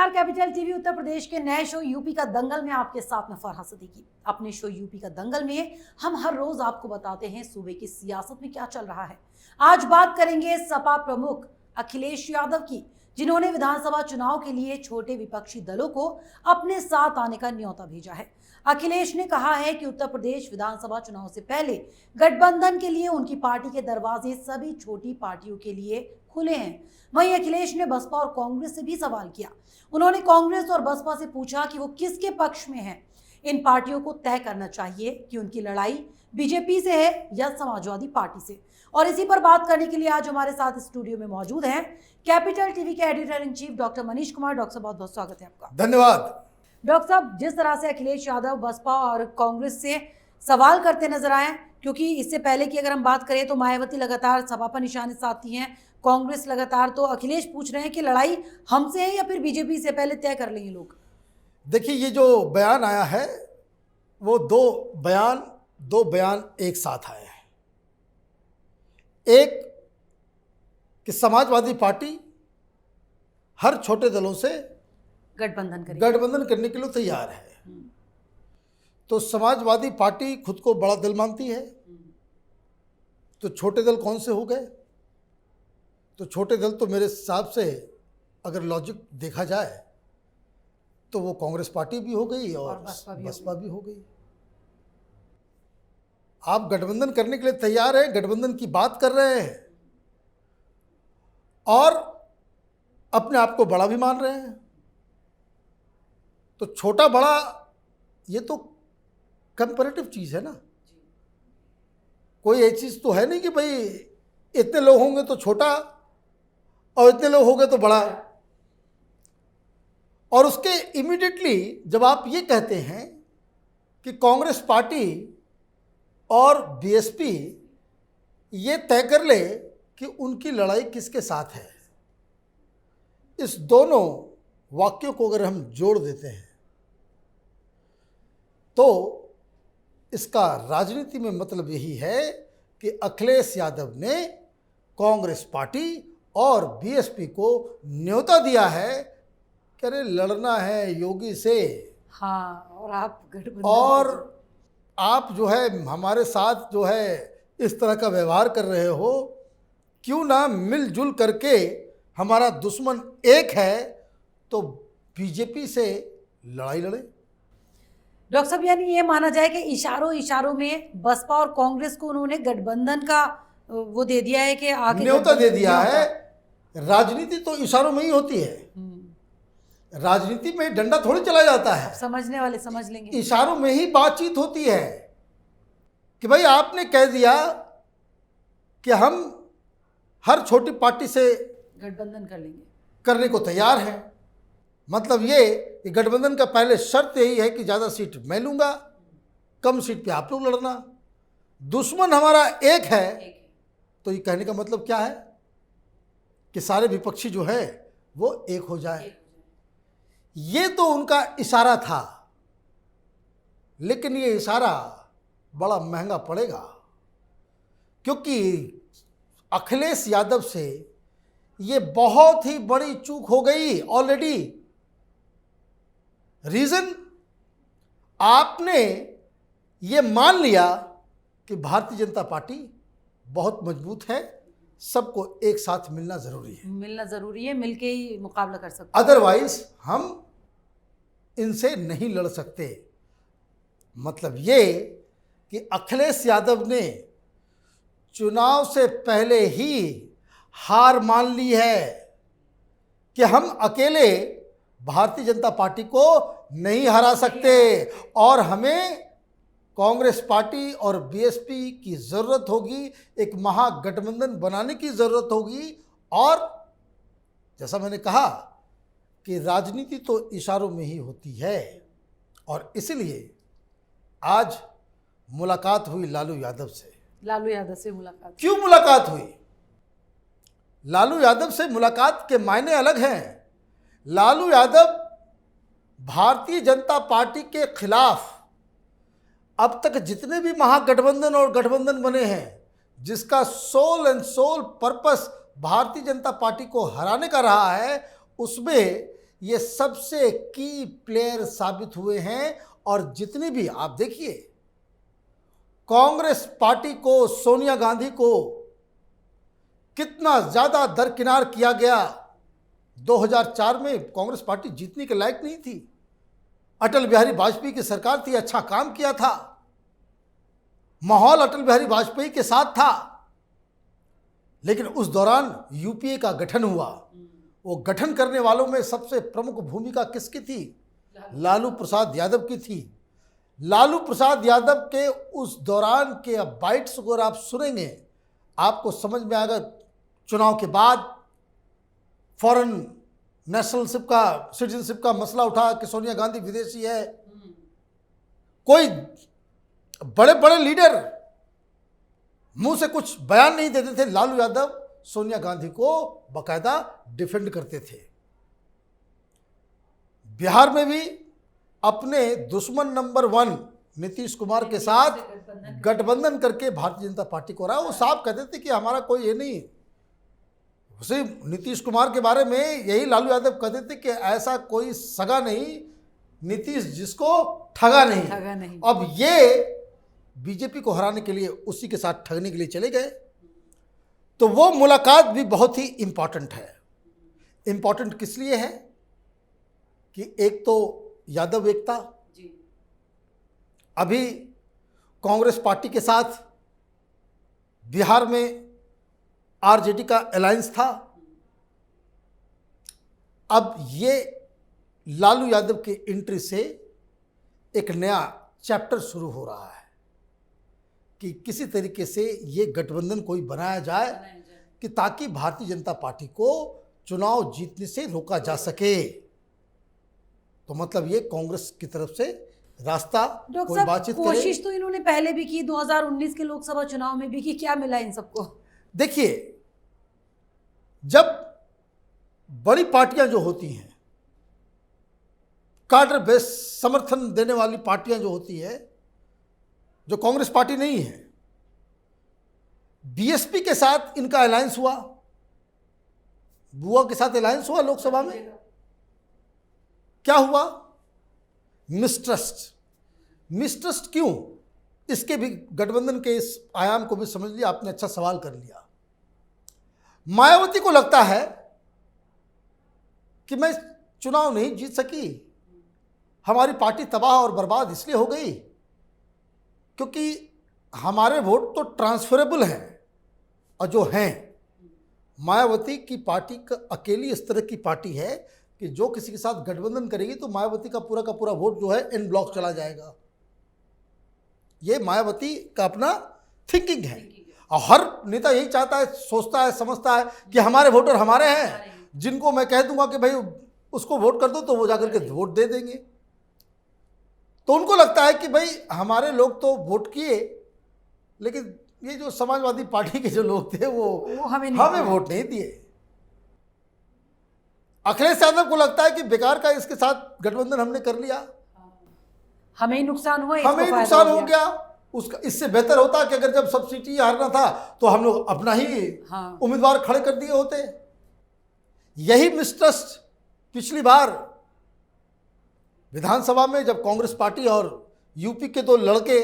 नमस्कार, capital TV Uttar Pradesh के नए शो यूपी का दंगल में आपके साथ में फरहा सिद्दीकी। अपने शो यूपी का दंगल में हम हर रोज आपको बताते हैं सूबे की सियासत में क्या चल रहा है। आज बात करेंगे सपा प्रमुख अखिलेश यादव की, जिन्होंने विधानसभा चुनाव के लिए छोटे विपक्षी दलों को अपने साथ आने का न्योता भेजा है। अखिलेश ने कहा है कि उत्तर प्रदेश विधानसभा चुनाव से पहले गठबंधन के लिए उनकी पार्टी के दरवाजे सभी छोटी पार्टियों के लिए खुले हैं। वहीं अखिलेश ने बसपा और कांग्रेस से भी सवाल किया। उन्होंने कांग्रेस और बसपा से पूछा कि वो किसके पक्ष में हैं। इन पार्टियों को तय करना चाहिए कि उनकी लड़ाई बीजेपी से है या समाजवादी पार्टी से। और इसी पर बात करने के लिए आज हमारे साथ स्टूडियो में मौजूद हैं कैपिटल टीवी के editor in chief doctor Manish Kumar. Doctor साहब, बहुत बहुत स्वागत है आपका। धन्यवाद। डॉक्टर साहब, जिस तरह से अखिलेश यादव बसपा और कांग्रेस से सवाल करते नजर आए, क्योंकि इससे पहले की अगर हम बात करें तो मायावती लगातार सपा पर निशाने साधती हैं, कांग्रेस लगातार, तो अखिलेश पूछ रहे हैं कि लड़ाई हमसे है या फिर बीजेपी से, पहले तय कर लेंगे लोग। देखिए, ये जो बयान आया है वो दो बयान एक साथ आए हैं। एक कि समाजवादी पार्टी हर छोटे दलों से गठबंधन करने के लिए तैयार है। तो समाजवादी पार्टी खुद को बड़ा दल मानती है, तो छोटे दल कौन से हो गए? तो छोटे दल तो मेरे हिसाब से अगर लॉजिक देखा जाए तो वो कांग्रेस पार्टी भी हो गई और बसपा भी हो गई। आप गठबंधन करने के लिए तैयार हैं, गठबंधन की बात कर रहे हैं और अपने आप को बड़ा भी मान रहे हैं। तो छोटा बड़ा ये तो कंपैरेटिव चीज़ है ना। कोई ऐसी चीज़ तो है नहीं कि भाई इतने लोग होंगे तो छोटा और इतने लोग होंगे तो बड़ा। और उसके इमीडिएटली जब आप ये कहते हैं कि कांग्रेस पार्टी और बीएसपी ये तय कर ले कि उनकी लड़ाई किसके साथ है, इस दोनों वाक्यों को अगर हम जोड़ देते हैं तो इसका राजनीति में मतलब यही है कि अखिलेश यादव ने कांग्रेस पार्टी और बीएसपी को न्योता दिया है कि अरे लड़ना है योगी से। हाँ, और आप जो है हमारे साथ जो है इस तरह का व्यवहार कर रहे हो, क्यों ना मिलजुल करके, हमारा दुश्मन एक है तो बीजेपी से लड़ाई लड़े। डॉक्टर साहब, यानी ये माना जाए कि इशारों में बसपा और कांग्रेस को उन्होंने गठबंधन का वो दे दिया है कि आगे न्योता दे दिया है। राजनीति तो इशारों में ही होती है। राजनीति में डंडा थोड़ी चला जाता है, समझने वाले समझ लेंगे। इशारों में ही बातचीत होती है कि भाई आपने कह दिया कि हम हर छोटी पार्टी से गठबंधन कर लेंगे, करने को तैयार हैं। मतलब ये कि गठबंधन का पहले शर्त यही है कि ज़्यादा सीट मैं लूँगा, कम सीट पे आप लोग लड़ना, दुश्मन हमारा एक है। तो ये कहने का मतलब क्या है कि सारे विपक्षी जो है वो एक हो जाए। ये तो उनका इशारा था, लेकिन ये इशारा बड़ा महंगा पड़ेगा, क्योंकि अखिलेश यादव से ये बहुत ही बड़ी चूक हो गई ऑलरेडी। रीजन, आपने ये मान लिया कि भारतीय जनता पार्टी बहुत मजबूत है, सबको एक साथ मिलना जरूरी है, मिलके ही मुकाबला कर सकते, अदरवाइज हम इनसे नहीं लड़ सकते। मतलब ये कि अखिलेश यादव ने चुनाव से पहले ही हार मान ली है कि हम अकेले भारतीय जनता पार्टी को नहीं हरा सकते और हमें कांग्रेस पार्टी और बीएसपी की ज़रूरत होगी, एक महागठबंधन बनाने की ज़रूरत होगी। और जैसा मैंने कहा कि राजनीति तो इशारों में ही होती है, और इसलिए आज मुलाकात हुई लालू यादव से। मुलाकात क्यों मुलाकात हुई? लालू यादव से मुलाकात के मायने अलग हैं। लालू यादव भारतीय जनता पार्टी के खिलाफ अब तक जितने भी महागठबंधन और गठबंधन बने हैं, जिसका soul and soul purpose Bharatiya Janata party को हराने का रहा है, उसमें ये सबसे की प्लेयर साबित हुए हैं। और जितनी भी आप देखिए, कांग्रेस पार्टी को, सोनिया गांधी को कितना ज्यादा दरकिनार किया गया। 2004 में कांग्रेस पार्टी जीतने के लायक नहीं थी। अटल बिहारी वाजपेयी की सरकार थी, अच्छा काम किया था, माहौल अटल बिहारी वाजपेयी के साथ था। लेकिन उस दौरान यूपीए का गठन हुआ। वो गठन करने वालों में सबसे प्रमुख भूमिका किसकी थी? लालू प्रसाद यादव की थी। लालू प्रसाद यादव के उस दौरान के बाइट्स अगर आप सुनेंगे, आपको समझ में आएगा। चुनाव के बाद फॉरेन नेशनलशिप का, सिटीजनशिप का मसला उठा कि सोनिया गांधी विदेशी है। कोई बड़े बड़े लीडर मुंह से कुछ बयान नहीं देते थे। लालू यादव सोनिया गांधी को बाकायदा डिफेंड करते थे। बिहार में भी अपने दुश्मन नंबर 1 नीतीश कुमार के साथ गठबंधन करके भारतीय जनता पार्टी को रहा। वो साफ कहते थे कि हमारा कोई ये नहीं। सिर्फ नीतीश कुमार के बारे में यही लालू यादव कहते थे कि ऐसा कोई सगा नहीं नीतीश जिसको ठगा नहीं। अब ये बीजेपी को हराने के लिए उसी के साथ ठगने के लिए चले गए। तो वो मुलाकात भी बहुत ही इंपॉर्टेंट है। इंपॉर्टेंट किस लिए है कि एक तो यादव एकता, अभी कांग्रेस पार्टी के साथ बिहार में आरजेडी का अलायंस था। अब ये लालू यादव के एंट्री से एक नया चैप्टर शुरू हो रहा है कि किसी तरीके से ये गठबंधन कोई बनाया जाए कि ताकि भारतीय जनता पार्टी को चुनाव जीतने से रोका जा सके। तो मतलब ये कांग्रेस की तरफ से रास्ता कोई बातचीत करे। कोशिश तो इन्होंने पहले भी की, 2019 के लोकसभा चुनाव में भी की। क्या मिला इन सबको? देखिए, जब बड़ी पार्टियां जो होती हैं, कार्डर बेस समर्थन देने वाली पार्टियां जो होती है, जो कांग्रेस पार्टी नहीं है, बीएसपी के साथ इनका अलायंस हुआ, बुआ के साथ अलायंस हुआ लोकसभा में। क्या हुआ? मिसट्रस्ट क्यों? इसके भी गठबंधन के इस आयाम को भी समझ लिया आपने। अच्छा सवाल कर लिया। मायावती को लगता है कि मैं चुनाव नहीं जीत सकी, हमारी पार्टी तबाह और बर्बाद इसलिए हो गई क्योंकि हमारे वोट तो ट्रांसफरेबल हैं, और जो हैं, मायावती की पार्टी का अकेली इस तरह की पार्टी है कि जो किसी के साथ गठबंधन करेगी तो मायावती का पूरा वोट जो है इन ब्लॉक चला जाएगा। ये मायावती का अपना थिंकिंग है। और हर नेता यही चाहता है, सोचता है, समझता है कि हमारे वोटर हमारे हैं, जिनको मैं कह दूंगा कि भाई उसको वोट कर दो तो वो जाकर के वोट दे देंगे। तो उनको लगता है कि भाई हमारे लोग तो वोट किए, लेकिन ये जो समाजवादी पार्टी के जो लोग थे वो हमें वोट नहीं दिए। अखिलेश यादव को लगता है कि बेकार का इसके साथ गठबंधन हमने कर लिया, हमें ही नुकसान हुआ, हमें ही नुकसान हो गया। उसका इससे बेहतर होता कि अगर जब सब सीटें हारना था तो हम लोग अपना ही उम्मीदवार खड़े कर दिए होते। यही मिसट्रस्ट पिछली बार विधानसभा में जब कांग्रेस पार्टी और यूपी के दो लड़के,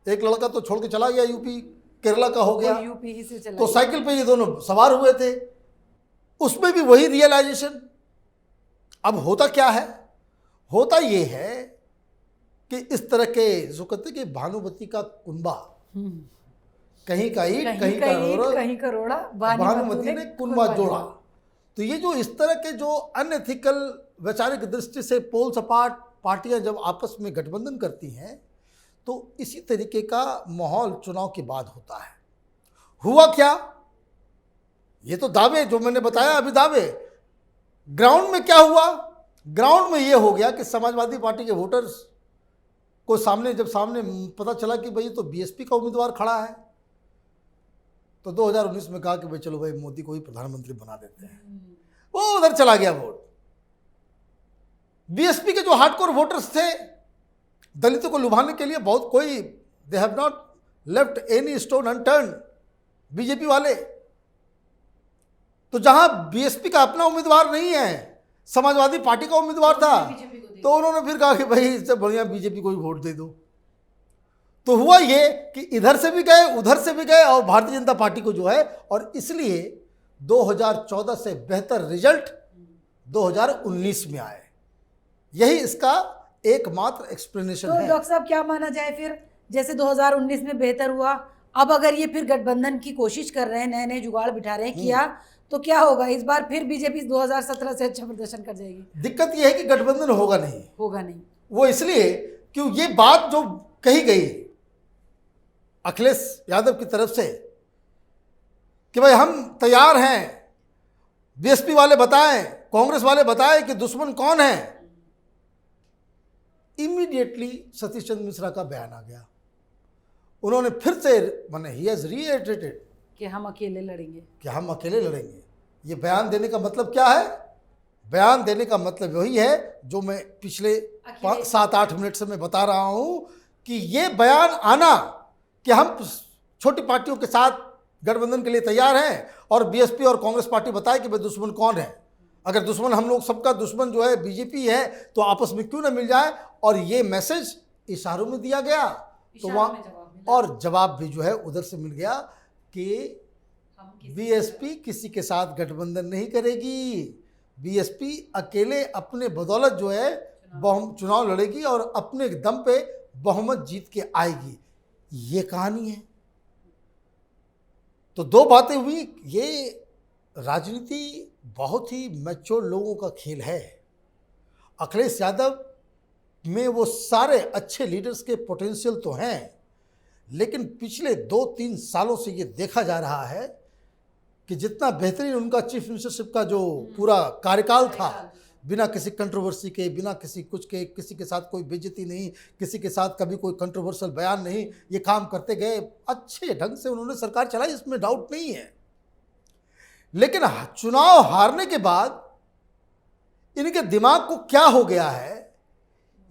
एक लड़का तो छोड़ के चला गया, यूपी केरला का हो गया, यूपी ही से चला, तो साइकिल पे ये दोनों सवार हुए थे, उसमें भी वही रियलाइजेशन। अब होता क्या है? होता ये है कि इस तरह के जो कहते कि भानुमति का कुनबा, कहीं का ईंट कहीं का रोड़ा, भानुमति ने कुनबा जोड़ा। तो ये जो इस तरह के जो अनएथिकल वैचारिक दृष्टि से पोल सपाट पार्टियां जब आपस में गठबंधन करती हैं तो इसी तरीके का माहौल चुनाव के बाद होता है। हुआ क्या? ये तो दावे जो मैंने बताया अभी, दावे। ग्राउंड में क्या हुआ? ग्राउंड में ये हो गया कि समाजवादी पार्टी के वोटर्स को जब सामने पता चला कि भाई तो बीएसपी का उम्मीदवार खड़ा है, तो 2019 में कहा कि भाई चलो भाई मोदी को ही प्रधानमंत्री बना देते हैं। वो उधर चला गया वोट। बीएसपी के जो हार्डकोर वोटर्स थे, दलितों को लुभाने के लिए बहुत कोई, they have not left any stone unturned, BJP वाले। तो जहां बीएसपी का अपना उम्मीदवार नहीं है, समाजवादी पार्टी का उम्मीदवार था, बीजेपी को दे तो उन्होंने फिर कहा कि भाई इससे बढ़िया बीजेपी को ही वोट दे दो। तो हुआ ये कि इधर से भी गए उधर से भी गए और भारतीय जनता पार्टी को जो है, और इसलिए 2014 से बेहतर रिजल्ट 2019 में आए। यही इसका एकमात्र एक्सप्लेनेशन तो है। डॉक्टर साहब क्या माना जाए फिर, जैसे 2019 में बेहतर हुआ, अब अगर ये फिर गठबंधन की कोशिश कर रहे हैं, नए नए जुगाड़ बिठा रहे हैं, किया तो क्या होगा? इस बार फिर बीजेपी 2017 से अच्छा प्रदर्शन कर जाएगी? दिक्कत यह है कि गठबंधन होगा नहीं। होगा नहीं। वो इसलिए क्यों, ये बात जो कही गई अखिलेश यादव की तरफ से कि भाई हम तैयार हैं, बीएसपी वाले बताएं, कांग्रेस वाले बताएं कि दुश्मन कौन है, इमीडिएटली सतीश चंद्र मिश्रा का बयान आ गया। उन्होंने फिर से माने ही हैज रीइटरेटेड कि हम अकेले लड़ेंगे, कि हम अकेले लड़ेंगे। ये बयान देने का मतलब क्या है? बयान देने का मतलब वही है जो मैं पिछले 7-8 मिनट से मैं बता रहा हूं कि ये बयान आना कि हम छोटी पार्टियों के साथ गठबंधन के लिए तैयार हैं और बीएसपी और कांग्रेस पार्टी बताए कि भाई दुश्मन कौन है। अगर दुश्मन हम लोग सबका दुश्मन जो है बीजेपी है तो आपस में क्यों ना मिल जाए। और ये मैसेज इशारों में दिया गया तो वहाँ और जवाब भी जो है उधर से मिल गया कि बीएसपी किसी के साथ गठबंधन नहीं करेगी, बीएसपी अकेले अपने बदौलत जो है चुनाव लड़ेगी और अपने दम पे बहुमत जीत के आएगी। ये कहानी है। तो दो बातें हुई। ये राजनीति बहुत ही मैच्योर लोगों का खेल है। अखिलेश यादव में वो सारे अच्छे लीडर्स के पोटेंशियल तो हैं, लेकिन पिछले 2-3 सालों से ये देखा जा रहा है कि जितना बेहतरीन उनका चीफ मिनिस्टरशिप का जो पूरा कार्यकाल था, बिना किसी कंट्रोवर्सी के, बिना किसी कुछ के, किसी के साथ कोई बेइज्जती नहीं, किसी के साथ कभी कोई कंट्रोवर्शियल बयान नहीं, ये काम करते गए, अच्छे ढंग से उन्होंने सरकार चलाई, इसमें डाउट नहीं है। लेकिन चुनाव हारने के बाद इनके दिमाग को क्या हो गया है,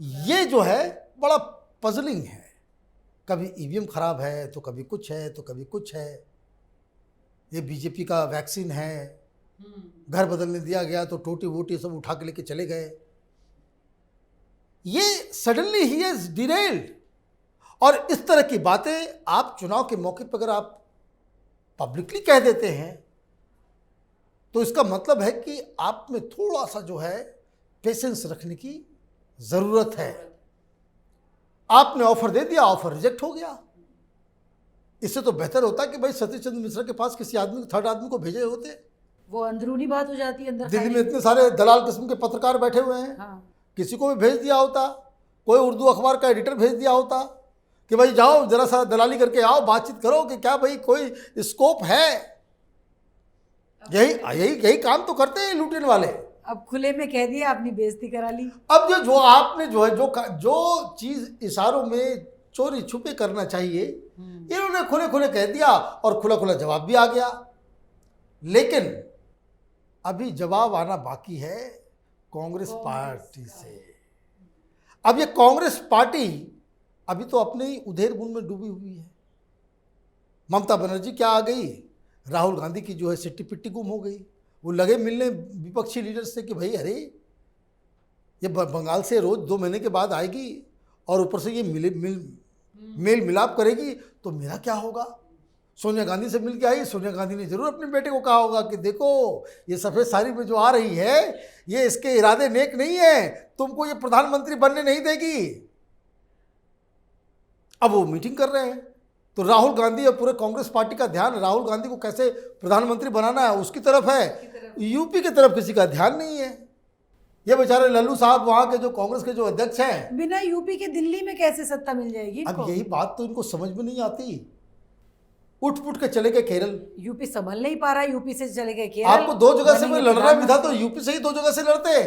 ये जो है बड़ा पजलिंग है। कभी ईवीएम खराब है तो कभी कुछ है तो कभी कुछ है, ये बीजेपी का वैक्सीन है, घर बदलने दिया गया तो टोटी वोटी सब उठा के लेके चले गए। ये सडनली ही इज डिरेल्ड। और इस तरह की बातें आप चुनाव के मौके पर अगर आप पब्लिकली कह देते हैं तो इसका मतलब है कि आप में थोड़ा सा जो है पेशेंस रखने की जरूरत है। आपने ऑफर दे दिया, ऑफर रिजेक्ट हो गया। इससे तो बेहतर होता कि भाई सतीश चंद्र मिश्रा के पास किसी आदमी, थर्ड आदमी को भेजे होते। वो अंदरूनी बात हो जाती है अंदर। दिल्ली में इतने सारे दलाल किस्म के पत्रकार बैठे हुए हैं, हाँ। किसी को भी भेज दिया होता, कोई उर्दू अखबार का एडिटर भेज दिया होता कि भाई जाओ जरा सा दलाली करके आओ, बातचीत करो कि क्या भाई कोई स्कोप है। यही काम तो करते हैं लूटने वाले। अब खुले में कह दिया, अपनी बेइज्जती करा ली। अब जो आपने जो चीज इशारों में चोरी छुपे करना चाहिए, इन्होंने खुले खुले कह दिया और खुला खुला जवाब भी आ गया। लेकिन अभी जवाब आना बाकी है कांग्रेस पार्टी से। अब ये कांग्रेस पार्टी अभी तो अपने ही उधेड़ बुन में डूबी हुई है। ममता बनर्जी क्या आ गई, राहुल गांधी की जो है सिट्टी पिट्टी गुम हो गई। वो लगे मिलने विपक्षी लीडर से कि भाई अरे ये बंगाल से रोज 2 महीने के बाद आएगी और ऊपर से ये मेल मिलाप करेगी तो मेरा क्या होगा। सोनिया गांधी से मिल के आई, सोनिया गांधी ने जरूर अपने बेटे को कहा होगा कि देखो ये सफ़ेद साड़ी में जो आ रही है ये इसके इरादे नेक नहीं है, तुमको ये प्रधानमंत्री बनने नहीं देगी। अब वो मीटिंग कर रहे हैं तो राहुल गांधी और पूरे कांग्रेस पार्टी का ध्यान राहुल गांधी को कैसे प्रधानमंत्री बनाना है उसकी तरफ है, यूपी की तरफ किसी का ध्यान नहीं है। ये बेचारे लल्लू साहब वहां के जो कांग्रेस के जो अध्यक्ष हैं, बिना यूपी के दिल्ली में कैसे सत्ता मिल जाएगी इनको? अब यही बात तो इनको समझ में नहीं आती। उठ पुट के चले गए केरल। यूपी संभल नहीं पा रहा, यूपी से चले गए केरल। आपको 2 जगह से मैं लड़ना भी था तो यूपी से ही 2 जगह से लड़ते।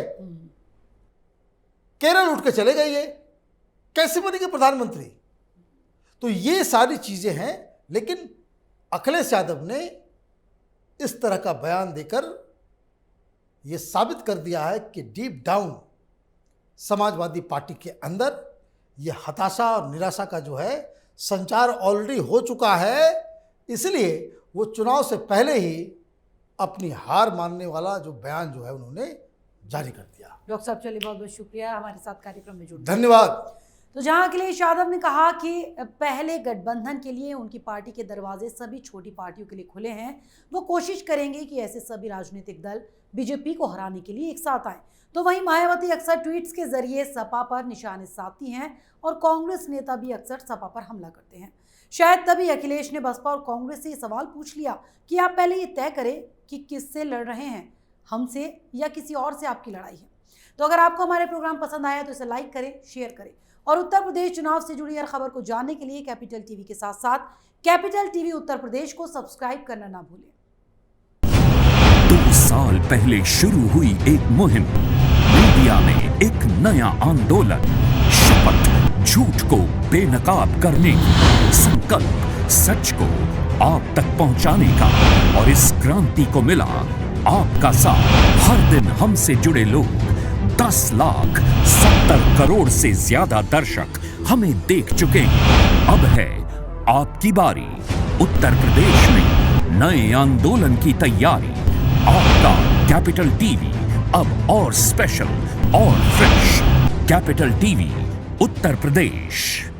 केरल उठ के चले गए, ये कैसे बनेंगे प्रधानमंत्री? तो ये सारी चीजें हैं। लेकिन अखिलेश यादव ने इस तरह का बयान देकर यह साबित कर दिया है कि डीप डाउन समाजवादी पार्टी के अंदर यह हताशा और निराशा का जो है संचार ऑलरेडी हो चुका है। इसलिए वो चुनाव से पहले ही अपनी हार मानने वाला जो बयान जो है उन्होंने जारी कर दिया। डॉक्टर साहब चलिए बहुत बहुत शुक्रिया हमारे साथ कार्यक्रम में जुड़ने। धन्यवाद। तो जहां अखिलेश यादव ने कहा कि पहले गठबंधन के लिए उनकी पार्टी के दरवाजे सभी छोटी पार्टियों के लिए खुले हैं, वो कोशिश करेंगे कि ऐसे सभी राजनीतिक दल बीजेपी को हराने के लिए एक साथ आए। तो वहीं मायावती अक्सर ट्वीट्स के जरिए सपा पर निशाने साधती हैं और कांग्रेस नेता भी अक्सर सपा पर हमला करते हैं। शायद तभी अखिलेश ने बसपा और कांग्रेस से ये सवाल पूछ लिया कि आप पहले ये तय करें कि किससे लड़ रहे हैं, हमसे या किसी और से आपकी लड़ाई है। तो अगर आपको हमारे प्रोग्राम पसंद आया तो इसे लाइक करें, शेयर करें और उत्तर प्रदेश चुनाव से जुड़ी हर खबर को जानने के लिए कैपिटल टीवी के साथ साथ कैपिटल टीवी उत्तर प्रदेश को सब्सक्राइब करना ना भूलें। 2 साल पहले शुरू हुई एक मुहिम, मीडिया में एक नया आंदोलन, शपथ झूठ को बेनकाब करने की, संकल्प सच को आप तक पहुंचाने का। और इस क्रांति को मिला आपका साथ। हर दिन हमसे जुड़े लोग, 10,70 करोड़ से ज्यादा दर्शक हमें देख चुके हैं। अब है आपकी बारी। उत्तर प्रदेश में नए आंदोलन की तैयारी। आपका कैपिटल टीवी अब और स्पेशल और fresh. Capital TV Uttar Pradesh.